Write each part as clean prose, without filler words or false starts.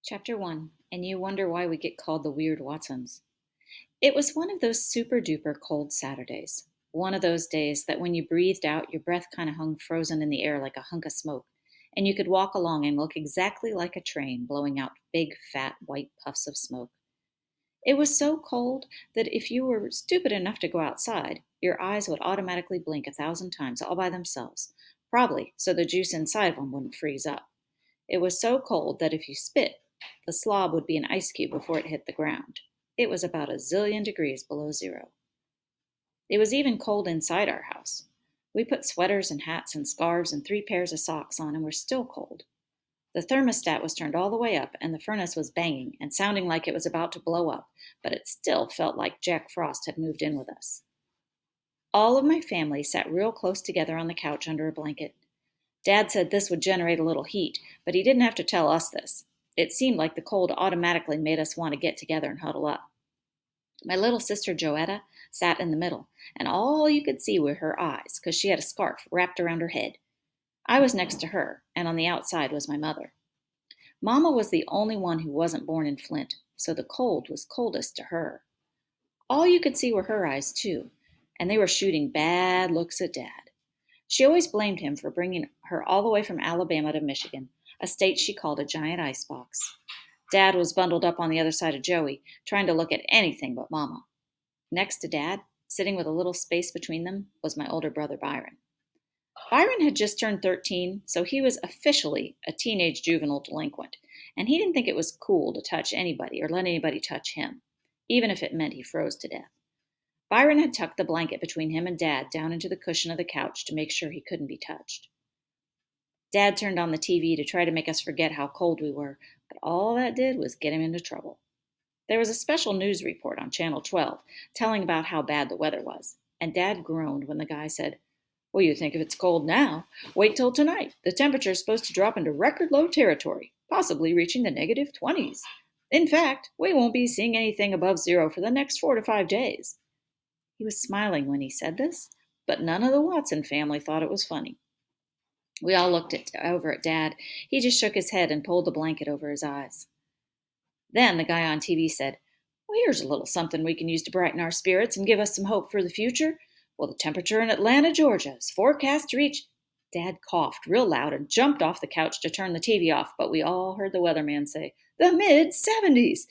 Chapter 1. And you wonder why we get called the Weird Watsons. It was one of those super duper cold Saturdays. One of those days that when you breathed out, your breath kind of hung frozen in the air like a hunk of smoke, and you could walk along and look exactly like a train blowing out big, fat, white puffs of smoke. It was so cold that if you were stupid enough to go outside, your eyes would automatically blink 1,000 times all by themselves, probably so the juice inside of them wouldn't freeze up. It was so cold that if you spit, the slob would be an ice cube before it hit the ground. It was about a zillion degrees below zero. It was even cold inside our house. We put sweaters and hats and scarves and 3 pairs of socks on and were still cold. The thermostat was turned all the way up and the furnace was banging and sounding like it was about to blow up, but it still felt like Jack Frost had moved in with us. All of my family sat real close together on the couch under a blanket. Dad said this would generate a little heat, but he didn't have to tell us this. It seemed like the cold automatically made us want to get together and huddle up. My little sister Joetta sat in the middle, and all you could see were her eyes because she had a scarf wrapped around her head. I was next to her, and on the outside was my mother. Mama was the only one who wasn't born in Flint, so the cold was coldest to her. All you could see were her eyes, too, and they were shooting bad looks at Dad. She always blamed him for bringing her all the way from Alabama to Michigan, a state she called a giant icebox. Dad was bundled up on the other side of Joey, trying to look at anything but Mama. Next to Dad, sitting with a little space between them, was my older brother Byron. Byron had just turned 13, so he was officially a teenage juvenile delinquent, and he didn't think it was cool to touch anybody or let anybody touch him, even if it meant he froze to death. Byron had tucked the blanket between him and Dad down into the cushion of the couch to make sure he couldn't be touched. Dad turned on the TV to try to make us forget how cold we were, but all that did was get him into trouble. There was a special news report on Channel 12 telling about how bad the weather was, and Dad groaned when the guy said, "Well, you think if it's cold now, wait till tonight. The temperature is supposed to drop into record low territory, possibly reaching the negative 20s. In fact, we won't be seeing anything above zero for the next 4 to 5 days." He was smiling when he said this, but none of the Watson family thought it was funny. We all looked over at Dad. He just shook his head and pulled the blanket over his eyes. Then the guy on TV said, "Well, here's a little something we can use to brighten our spirits and give us some hope for the future. Well, the temperature in Atlanta, Georgia is forecast to reach—" Dad coughed real loud and jumped off the couch to turn the TV off, but we all heard the weatherman say, "The mid-70s."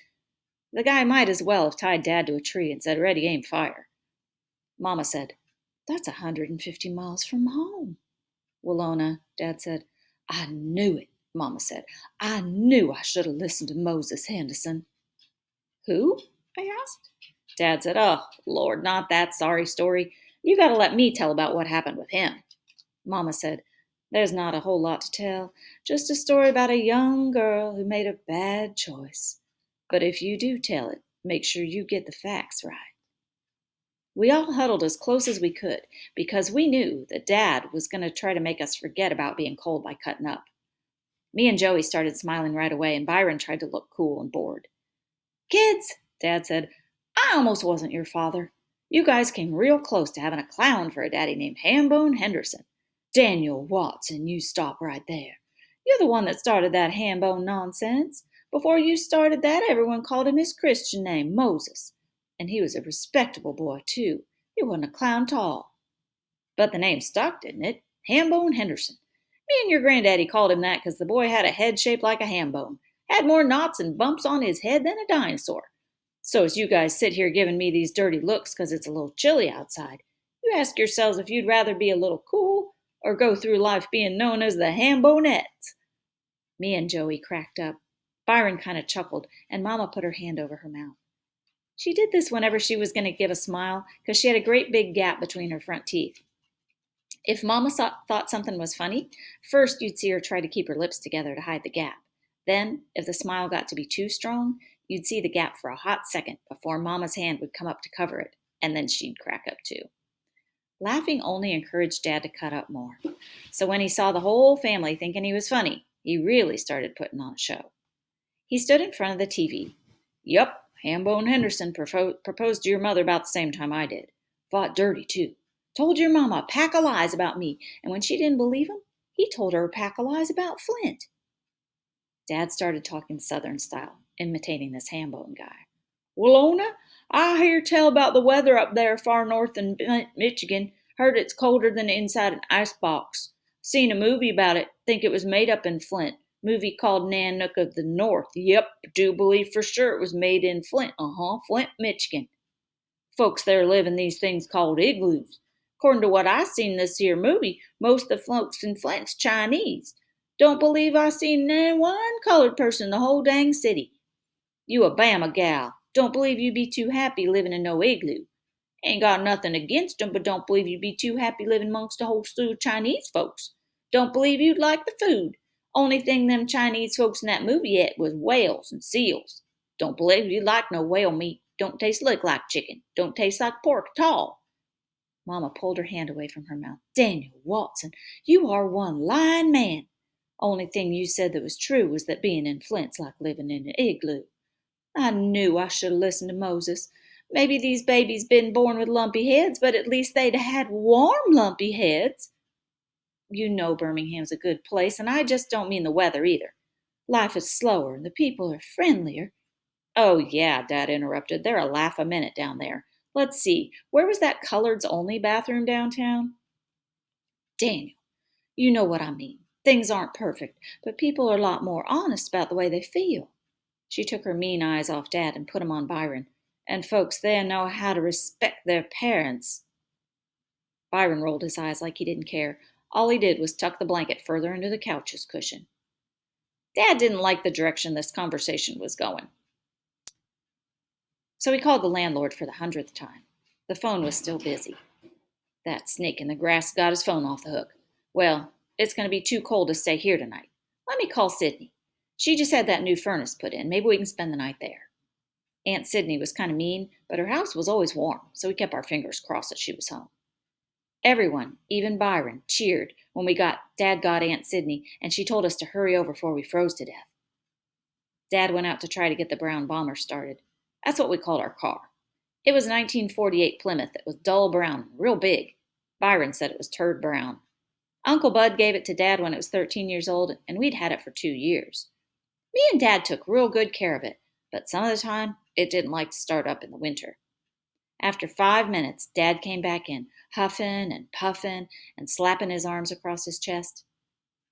The guy might as well have tied Dad to a tree and said, "Ready, aim, fire." Mama said, "That's 150 miles from home." "Willona," Dad said. "I knew it," Mama said. "I knew I should have listened to Moses Henderson." "Who?" I asked. Dad said, "Oh, Lord, not that sorry story. You got to let me tell about what happened with him." Mama said, "There's not a whole lot to tell, just a story about a young girl who made a bad choice. But if you do tell it, make sure you get the facts right." We all huddled as close as we could because we knew that Dad was going to try to make us forget about being cold by cutting up. Me and Joey started smiling right away, and Byron tried to look cool and bored. "Kids," Dad said, "I almost wasn't your father. You guys came real close to having a clown for a daddy named Hambone Henderson. Daniel Watson, you stop right there. You're the one that started that Hambone nonsense. Before you started that, everyone called him his Christian name, Moses. And he was a respectable boy, too. He wasn't a clown 'tall. But the name stuck, didn't it? Hambone Henderson. Me and your granddaddy called him that because the boy had a head shaped like a ham bone, had more knots and bumps on his head than a dinosaur. So as you guys sit here giving me these dirty looks because it's a little chilly outside, you ask yourselves if you'd rather be a little cool or go through life being known as the Hambonettes." Me and Joey cracked up. Byron kind of chuckled, and Mama put her hand over her mouth. She did this whenever she was going to give a smile because she had a great big gap between her front teeth. If Mama thought something was funny, first you'd see her try to keep her lips together to hide the gap. Then, if the smile got to be too strong, you'd see the gap for a hot second before Mama's hand would come up to cover it, and then she'd crack up too. Laughing only encouraged Dad to cut up more. So when he saw the whole family thinking he was funny, he really started putting on a show. He stood in front of the TV. "Yup, Hambone Henderson proposed to your mother about the same time I did. Fought dirty, too. Told your mama a pack of lies about me, and when she didn't believe him, he told her a pack of lies about Flint." Dad started talking Southern style, imitating this Hambone guy. Well, Ona, I hear tell about the weather up there far north in Michigan. Heard it's colder than inside an ice box. Seen a movie about it. Think it was made up in Flint. Movie called Nanook of the North. Yep, do believe for sure it was made in Flint. Flint, Michigan. Folks there live in these things called igloos. According to what I seen this here movie, most of the folks in Flint's Chinese. Don't believe I seen one colored person in the whole dang city. You a Bama gal. Don't believe you be too happy living in no igloo. Ain't got nothing against 'em, but don't believe you'd be too happy living amongst a whole slew of Chinese folks. Don't believe you'd like the food. Only thing them Chinese folks in that movie ate was whales and seals. Don't believe you'd like no whale meat. Don't taste like chicken. Don't taste like pork at all. Mama pulled her hand away from her mouth. Daniel Watson, you are one lying man. Only thing you said that was true was that being in Flint's like living in an igloo. I knew I should have listened to Moses. Maybe these babies been born with lumpy heads, but at least they'd had warm lumpy heads. You know Birmingham's a good place, and I just don't mean the weather either. Life is slower, and the people are friendlier. Oh, yeah, Dad interrupted. They're a laugh a minute down there. Let's see, where was that coloreds only bathroom downtown? Daniel, you know what I mean. Things aren't perfect, but people are a lot more honest about the way they feel. She took her mean eyes off Dad and put 'em on Byron. And folks there know how to respect their parents. Byron rolled his eyes like he didn't care. All he did was tuck the blanket further into the couch's cushion. Dad didn't like the direction this conversation was going. So he called the landlord for the 100th time. The phone was still busy. That snake in the grass got his phone off the hook. Well, it's going to be too cold to stay here tonight. Let me call Sydney. She just had that new furnace put in. Maybe we can spend the night there. Aunt Sydney was kind of mean, but her house was always warm, so we kept our fingers crossed that she was home. Everyone, even Byron, cheered when Dad got Aunt Sydney, and she told us to hurry over before we froze to death. Dad went out to try to get the brown bomber started. That's what we called our car. It was a 1948 Plymouth that was dull brown, real big. Byron said it was turd brown. Uncle Bud gave it to Dad when it was 13 years old, and we'd had it for 2 years. Me and Dad took real good care of it, but some of the time, it didn't like to start up in the winter. After 5 minutes, Dad came back in, huffing and puffing and slapping his arms across his chest.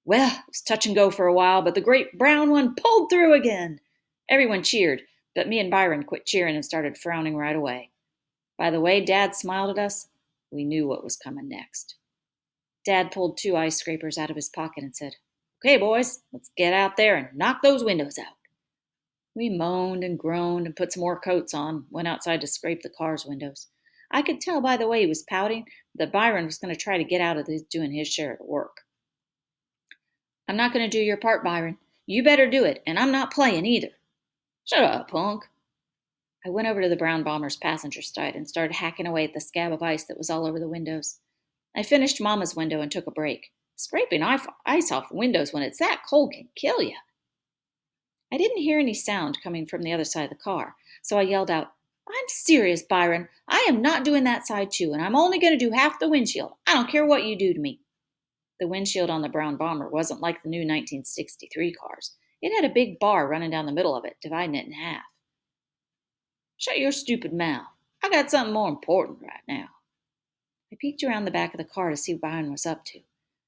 Well, it was touch and go for a while, but the great brown one pulled through again. Everyone cheered, but me and Byron quit cheering and started frowning right away. By the way Dad smiled at us, we knew what was coming next. Dad pulled 2 ice scrapers out of his pocket and said, Okay, boys, let's get out there and knock those windows out. We moaned and groaned and put some more coats on, went outside to scrape the car's windows. I could tell by the way he was pouting that Byron was going to try to get out of this doing his share of the work. I'm not going to do your part, Byron. You better do it, and I'm not playing either. Shut up, punk. I went over to the brown bomber's passenger side and started hacking away at the scab of ice that was all over the windows. I finished Mama's window and took a break. Scraping ice off windows when it's that cold can kill you. I didn't hear any sound coming from the other side of the car, so I yelled out, I'm serious, Byron. I am not doing that side too, and I'm only going to do half the windshield. I don't care what you do to me. The windshield on the brown bomber wasn't like the new 1963 cars. It had a big bar running down the middle of it, dividing it in half. Shut your stupid mouth. I got something more important right now. I peeked around the back of the car to see what Byron was up to.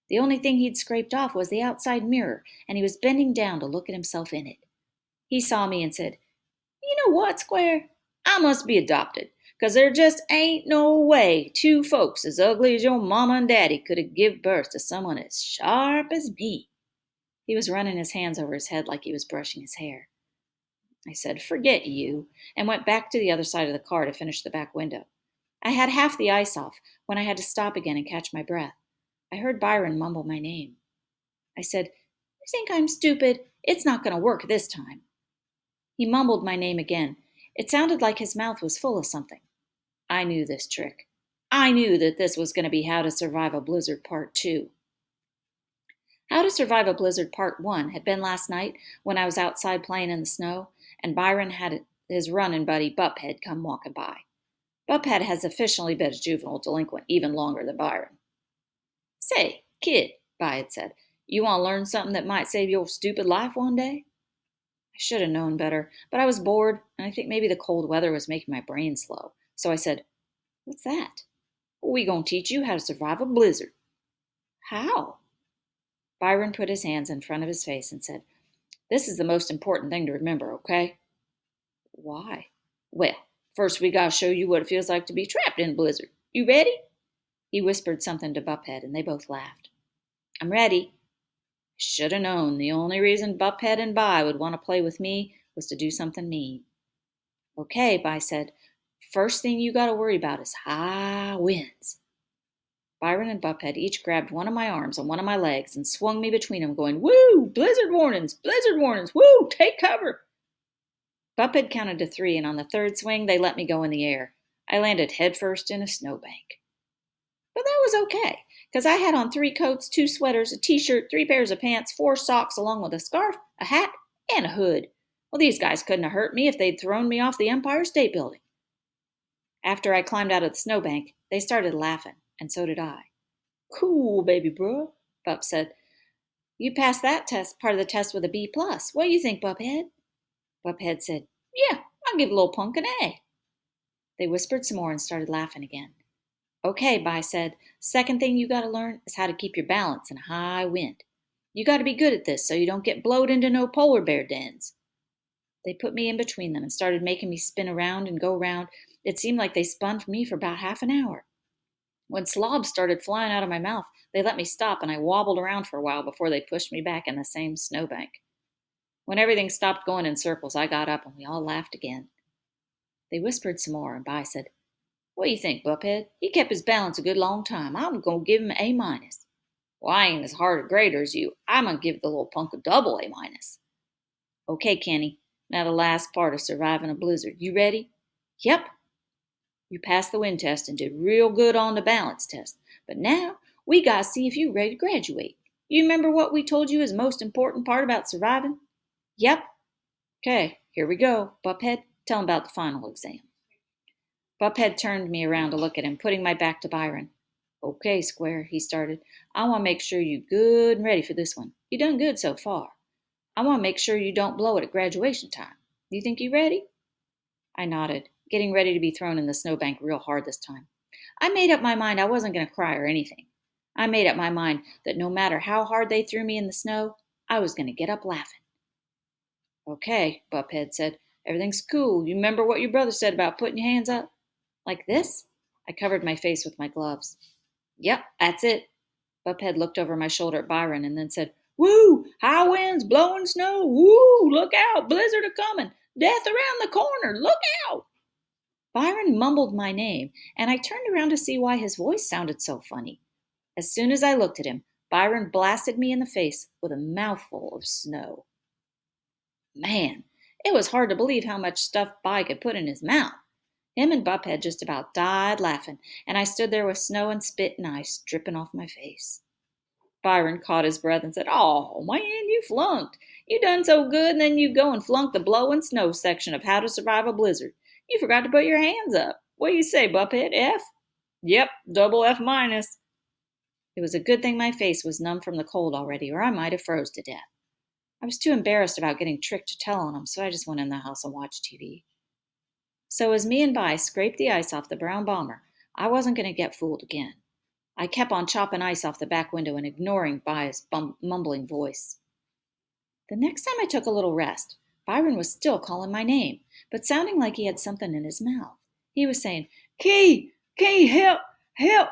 The only thing he'd scraped off was the outside mirror, and he was bending down to look at himself in it. He saw me and said, You know what, Square? I must be adopted, 'cause there just ain't no way 2 folks as ugly as your mama and daddy could have give birth to someone as sharp as me. He was running his hands over his head like he was brushing his hair. I said, Forget you, and went back to the other side of the car to finish the back window. I had half the ice off when I had to stop again and catch my breath. I heard Byron mumble my name. I said, You think I'm stupid? It's not going to work this time. He mumbled my name again. It sounded like his mouth was full of something. I knew this trick. I knew that this was going to be How to Survive a Blizzard Part 2. How to Survive a Blizzard Part 1 had been last night when I was outside playing in the snow, and Byron had his running buddy Buphead come walking by. Buphead has officially been a juvenile delinquent even longer than Byron. Say, kid, Buphead said, you want to learn something that might save your stupid life one day? I should have known better, but I was bored, and I think maybe the cold weather was making my brain slow. So I said, "What's that?" "We gonna teach you how to survive a blizzard." "How?" Byron put his hands in front of his face and said, "This is the most important thing to remember, okay?" "Why?" "Well, first we gotta show you what it feels like to be trapped in a blizzard. You ready?" He whispered something to Buphead, and they both laughed. "I'm ready." Should have known the only reason Buphead and Bi would want to play with me was to do something mean. "Okay," Bi said. "First thing you got to worry about is high winds." Byron and Buphead each grabbed one of my arms and one of my legs and swung me between them, going, "Woo! Blizzard warnings! Woo! Take cover!" Buphead counted to 3, and on the third swing, they let me go in the air. I landed headfirst in a snowbank. But that was okay, because I had on 3 coats, 2 sweaters, a t-shirt, 3 pairs of pants, 4 socks, along with a scarf, a hat, and a hood. Well, these guys couldn't have hurt me if they'd thrown me off the Empire State Building. After I climbed out of the snowbank, they started laughing, and so did I. "Cool, baby bro," Bup said. "You passed that test, part of the test, with a B+. What do you think, Buphead?" Buphead said, "Yeah, I'll give little punk an A." They whispered some more and started laughing again. "Okay," Bi said, "second thing you got to learn is how to keep your balance in a high wind. You got to be good at this so you don't get blowed into no polar bear dens." They put me in between them and started making me spin around and go round. It seemed like they spun for me for about half an hour. When slobs started flying out of my mouth, they let me stop, and I wobbled around for a while before they pushed me back in the same snowbank. When everything stopped going in circles, I got up and we all laughed again. They whispered some more, and Bi said, "What do you think, Buphead? He kept his balance a good long time. I'm going to give him an A-." "Well, I ain't as hard a grader as you. I'm going to give the little punk a double A-." "Okay, Kenny. Now the last part of surviving a blizzard. You ready?" "Yep." "You passed the wind test and did real good on the balance test. But now we got to see if you're ready to graduate. You remember what we told you is the most important part about surviving?" "Yep." "Okay, here we go. Buphead, tell him about the final exam." Buphead turned me around to look at him, putting my back to Byron. "Okay, Square," he started. "I want to make sure you're good and ready for this one. You done good so far. I want to make sure you don't blow it at graduation time. You think you ready?" I nodded, getting ready to be thrown in the snowbank real hard this time. I made up my mind I wasn't going to cry or anything. I made up my mind that no matter how hard they threw me in the snow, I was going to get up laughing. "Okay," Buphead said. "Everything's cool. You remember what your brother said about putting your hands up?" "Like this?" I covered my face with my gloves. "Yep, that's it." Buphead looked over my shoulder at Byron and then said, "Woo! High winds, blowing snow. Woo! Look out! Blizzard a coming. Death around the corner. Look out!" Byron mumbled my name, and I turned around to see why his voice sounded so funny. As soon as I looked at him, Byron blasted me in the face with a mouthful of snow. Man, it was hard to believe how much stuff Bi could put in his mouth. Him and Buphead just about died laughing, and I stood there with snow and spit and ice dripping off my face. Byron caught his breath and said, "Oh, man, you flunked. You done so good, and then you go and flunk the blow and snow section of How to Survive a Blizzard. You forgot to put your hands up. What do you say, Buphead? F?" "Yep, double F minus." It was a good thing my face was numb from the cold already, or I might have froze to death. I was too embarrassed about getting tricked to tell on him, so I just went in the house and watched TV. So as me and Bi scraped the ice off the brown bomber, I wasn't going to get fooled again. I kept on chopping ice off the back window and ignoring Bi's mumbling voice. The next time I took a little rest, Byron was still calling my name, but sounding like he had something in his mouth. He was saying, Key, help, help."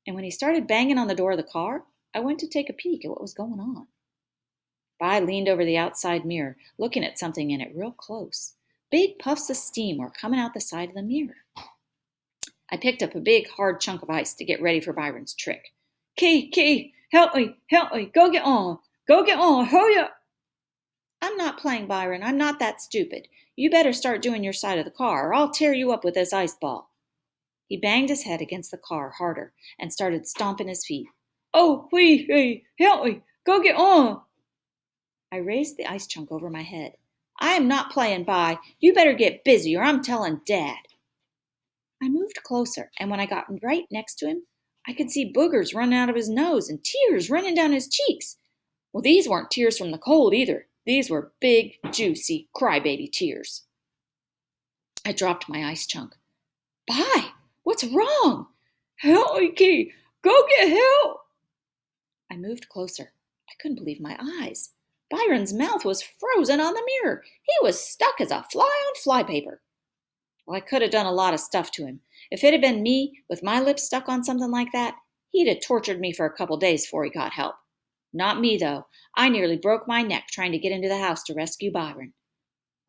And when he started banging on the door of the car, I went to take a peek at what was going on. Bi leaned over the outside mirror, looking at something in it real close. Big puffs of steam were coming out the side of the mirror. I picked up a big, hard chunk of ice to get ready for Byron's trick. Key, help me, go get on, hurry up." "I'm not playing, Byron. I'm not that stupid. You better start doing your side of the car, or I'll tear you up with this ice ball." He banged his head against the car harder and started stomping his feet. "Oh, please, help me, go get on." I raised the ice chunk over my head. "I am not playing, Bi. You better get busy, or I'm telling Dad." I moved closer, and when I got right next to him, I could see boogers running out of his nose and tears running down his cheeks. Well, these weren't tears from the cold either. These were big, juicy, crybaby tears. I dropped my ice chunk. "Bye! What's wrong?" "Help me, Key! Go get help!" I moved closer. I couldn't believe my eyes. Byron's mouth was frozen on the mirror. He was stuck as a fly on flypaper. Well, I could have done a lot of stuff to him. If it had been me, with my lips stuck on something like that, he'd have tortured me for a couple days before he got help. Not me, though. I nearly broke my neck trying to get into the house to rescue Byron.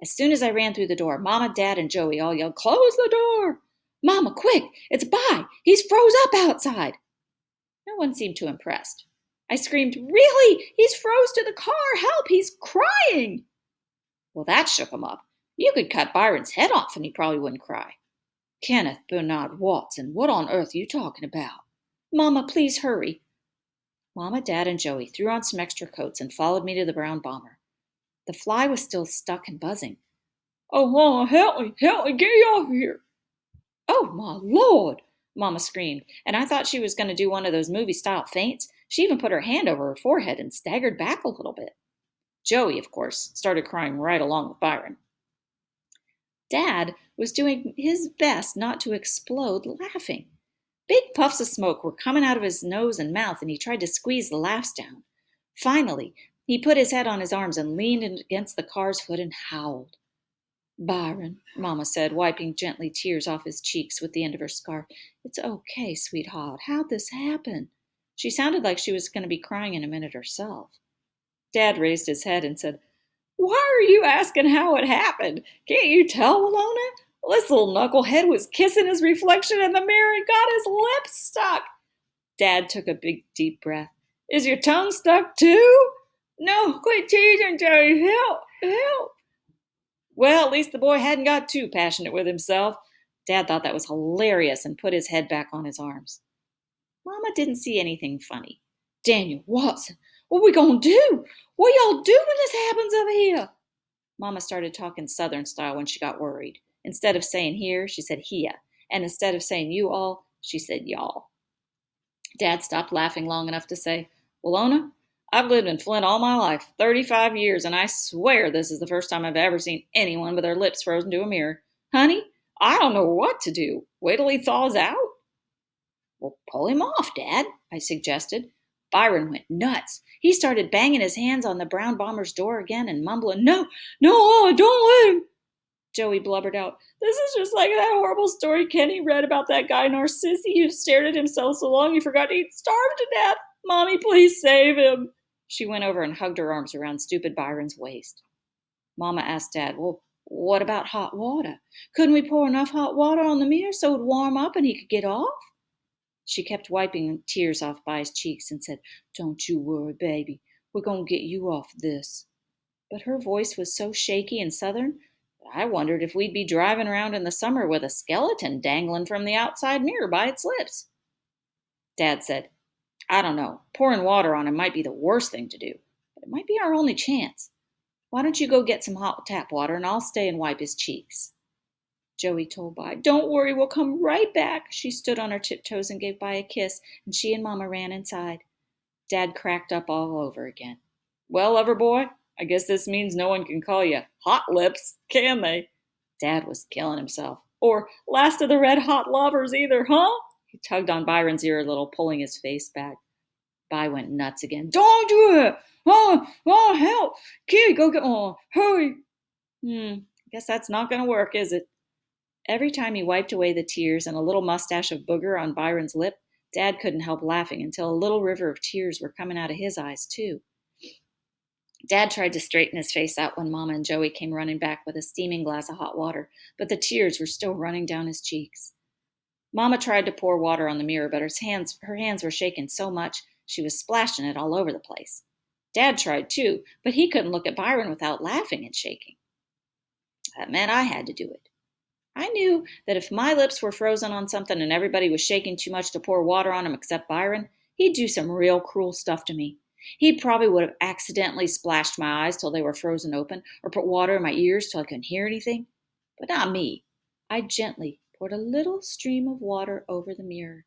As soon as I ran through the door, Mama, Dad, and Joey all yelled, "Close the door!" "Mama, quick! It's By! He's froze up outside!" No one seemed too impressed. I screamed, "Really? He's froze to the car! Help! He's crying!" Well, that shook him up. You could cut Byron's head off and he probably wouldn't cry. "Kenneth Bernard Watson, what on earth are you talking about?" "Mama, please hurry." Mama, Dad, and Joey threw on some extra coats and followed me to the brown bomber. The fly was still stuck and buzzing. "Oh, Mama, help me, get me off here." "Oh, my Lord," Mama screamed, and I thought she was going to do one of those movie-style faints. She even put her hand over her forehead and staggered back a little bit. Joey, of course, started crying right along with Byron. Dad was doing his best not to explode laughing. Big puffs of smoke were coming out of his nose and mouth, and he tried to squeeze the laughs down. Finally, he put his head on his arms and leaned against the car's hood and howled. "Byron," Mama said, wiping gently tears off his cheeks with the end of her scarf. "It's okay, sweetheart. How'd this happen?" She sounded like she was going to be crying in a minute herself. Dad raised his head and said, "Why are you asking how it happened? Can't you tell, Willona? This little knucklehead was kissing his reflection in the mirror and got his lips stuck." Dad took a big, deep breath. "Is your tongue stuck too?" "No, quit teasing, Joey. Help, help." Well, at least the boy hadn't got too passionate with himself. Dad thought that was hilarious and put his head back on his arms. Mama didn't see anything funny. "Daniel Watson, what we gonna do? What y'all do when this happens over here?" Mama started talking Southern style when she got worried. Instead of saying here, she said here. And instead of saying you all, she said y'all. Dad stopped laughing long enough to say, "Willona, I've lived in Flint all my life, 35 years, and I swear this is the first time I've ever seen anyone with their lips frozen to a mirror. Honey, I don't know what to do. Wait till he thaws out?" "Well, pull him off, Dad," I suggested. Byron went nuts. He started banging his hands on the brown bomber's door again and mumbling, "No, no, don't let him." Joey blubbered out, "This is just like that horrible story Kenny read about that guy Narcissi who stared at himself so long he forgot he'd starved to death. Mommy, please save him." She went over and hugged her arms around stupid Byron's waist. Mama asked Dad, "Well, what about hot water? Couldn't we pour enough hot water on the mirror so it'd warm up and he could get off?" She kept wiping tears off By's cheeks and said, "Don't you worry, baby. We're going to get you off this." But her voice was so shaky and southern that I wondered if we'd be driving around in the summer with a skeleton dangling from the outside mirror by its lips. Dad said, "I don't know. Pouring water on him might be the worst thing to do, but it might be our only chance. Why don't you go get some hot tap water and I'll stay and wipe his cheeks?" Joey told By, "Don't worry, we'll come right back." She stood on her tiptoes and gave By a kiss, and she and Mama ran inside. Dad cracked up all over again. "Well, lover boy, I guess this means no one can call you Hot Lips, can they?" Dad was killing himself. "Or last of the red hot lovers either, huh?" He tugged on Byron's ear a little, pulling his face back. By went nuts again. "Don't do it! Oh, help! Kid, go get hurry!" Guess that's not going to work, is it? Every time he wiped away the tears and a little mustache of booger on Byron's lip, Dad couldn't help laughing until a little river of tears were coming out of his eyes, too. Dad tried to straighten his face out when Mama and Joey came running back with a steaming glass of hot water, but the tears were still running down his cheeks. Mama tried to pour water on the mirror, but her hands were shaking so much she was splashing it all over the place. Dad tried too, but he couldn't look at Byron without laughing and shaking. That meant I had to do it. I knew that if my lips were frozen on something and everybody was shaking too much to pour water on him except Byron, he'd do some real cruel stuff to me. He probably would have accidentally splashed my eyes till they were frozen open, or put water in my ears till I couldn't hear anything. But not me. I gently poured a little stream of water over the mirror.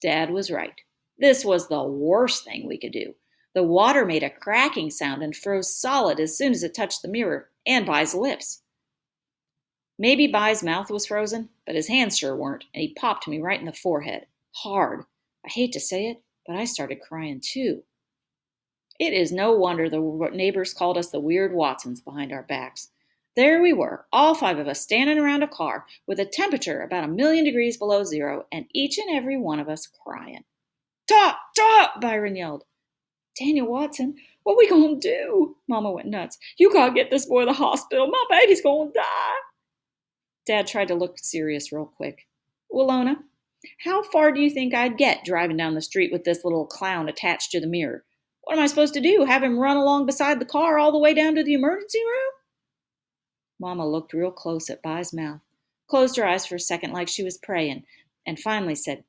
Dad was right. This was the worst thing we could do. The water made a cracking sound and froze solid as soon as it touched the mirror and Bai's lips. Maybe Bai's mouth was frozen, but his hands sure weren't, and he popped me right in the forehead. Hard. I hate to say it, but I started crying too. It is no wonder the neighbors called us the Weird Watsons behind our backs. There we were, all five of us standing around a car with a temperature about 1,000,000 degrees below zero, and each and every one of us crying. "Stop! Stop!" Byron yelled. "Daniel Watson, what we gonna do?" Mama went nuts. "You gotta get this boy to the hospital. My baby's gonna die." Dad tried to look serious real quick. "Willona, how far do you think I'd get driving down the street with this little clown attached to the mirror? What am I supposed to do? Have him run along beside the car all the way down to the emergency room?" Mama looked real close at Bai's mouth, closed her eyes for a second like she was praying, and finally said,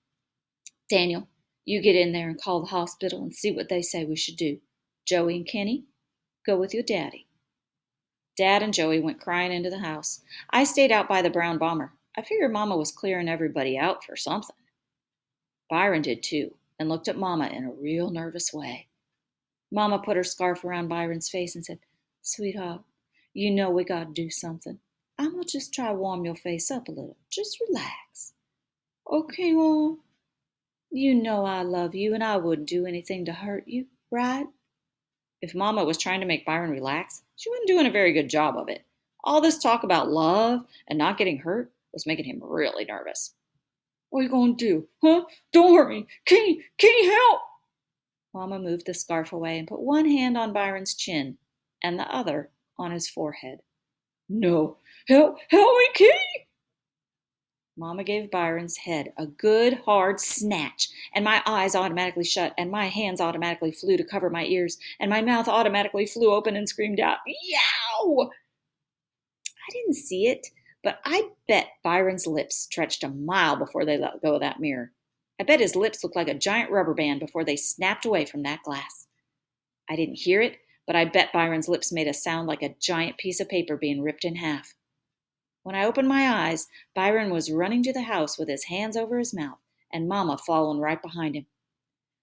"Daniel, you get in there and call the hospital and see what they say we should do. Joey and Kenny, go with your daddy." Dad and Joey went crying into the house. I stayed out by the brown bomber. I figured Mama was clearing everybody out for something. Byron did too, and looked at Mama in a real nervous way. Mama put her scarf around Byron's face and said, "Sweetheart, you know we gotta do something. I'm gonna just try to warm your face up a little. Just relax." "Okay, Mom. You know I love you and I wouldn't do anything to hurt you, right?" If Mama was trying to make Byron relax, she wasn't doing a very good job of it. All this talk about love and not getting hurt was making him really nervous. "What are you going to do? Huh? Don't hurt me. Can you help?" Mama moved the scarf away and put one hand on Byron's chin and the other on his forehead. "No, help me, Kenny!" Mama gave Byron's head a good hard snatch, and my eyes automatically shut, and my hands automatically flew to cover my ears, and my mouth automatically flew open and screamed out, "Yow!" I didn't see it, but I bet Byron's lips stretched a mile before they let go of that mirror. I bet his lips looked like a giant rubber band before they snapped away from that glass. I didn't hear it, but I bet Byron's lips made a sound like a giant piece of paper being ripped in half. When I opened my eyes, Byron was running to the house with his hands over his mouth, and Mama following right behind him.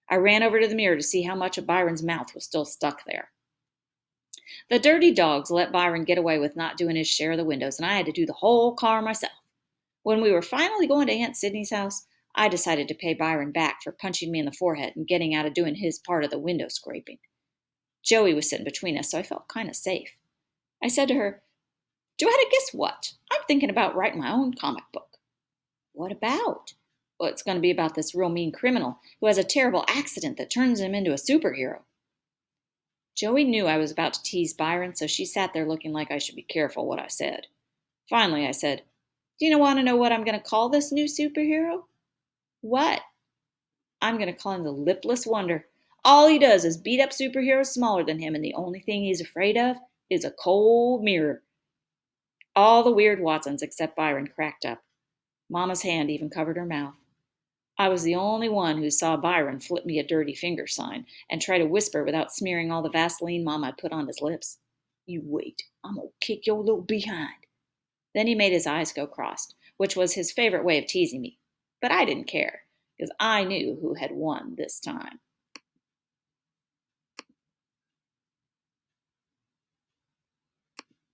I ran over to the mirror to see how much of Byron's mouth was still stuck there. The dirty dogs let Byron get away with not doing his share of the windows, and I had to do the whole car myself. When we were finally going to Aunt Sydney's house, I decided to pay Byron back for punching me in the forehead and getting out of doing his part of the window scraping. Joey was sitting between us, so I felt kind of safe. I said to her, "Joetta, guess what? I'm thinking about writing my own comic book." "What about?" "Well, it's going to be about this real mean criminal who has a terrible accident that turns him into a superhero." Joey knew I was about to tease Byron, so she sat there looking like I should be careful what I said. Finally, I said, "Do you want to know what I'm going to call this new superhero?" "What?" "I'm going to call him the Lipless Wonder. All he does is beat up superheroes smaller than him, and the only thing he's afraid of is a cold mirror." All the Weird Watsons except Byron cracked up. Mama's hand even covered her mouth. I was the only one who saw Byron flip me a dirty finger sign and try to whisper without smearing all the Vaseline Mama had put on his lips. "You wait, I'm gonna kick your little behind." Then he made his eyes go crossed, which was his favorite way of teasing me. But I didn't care, because I knew who had won this time.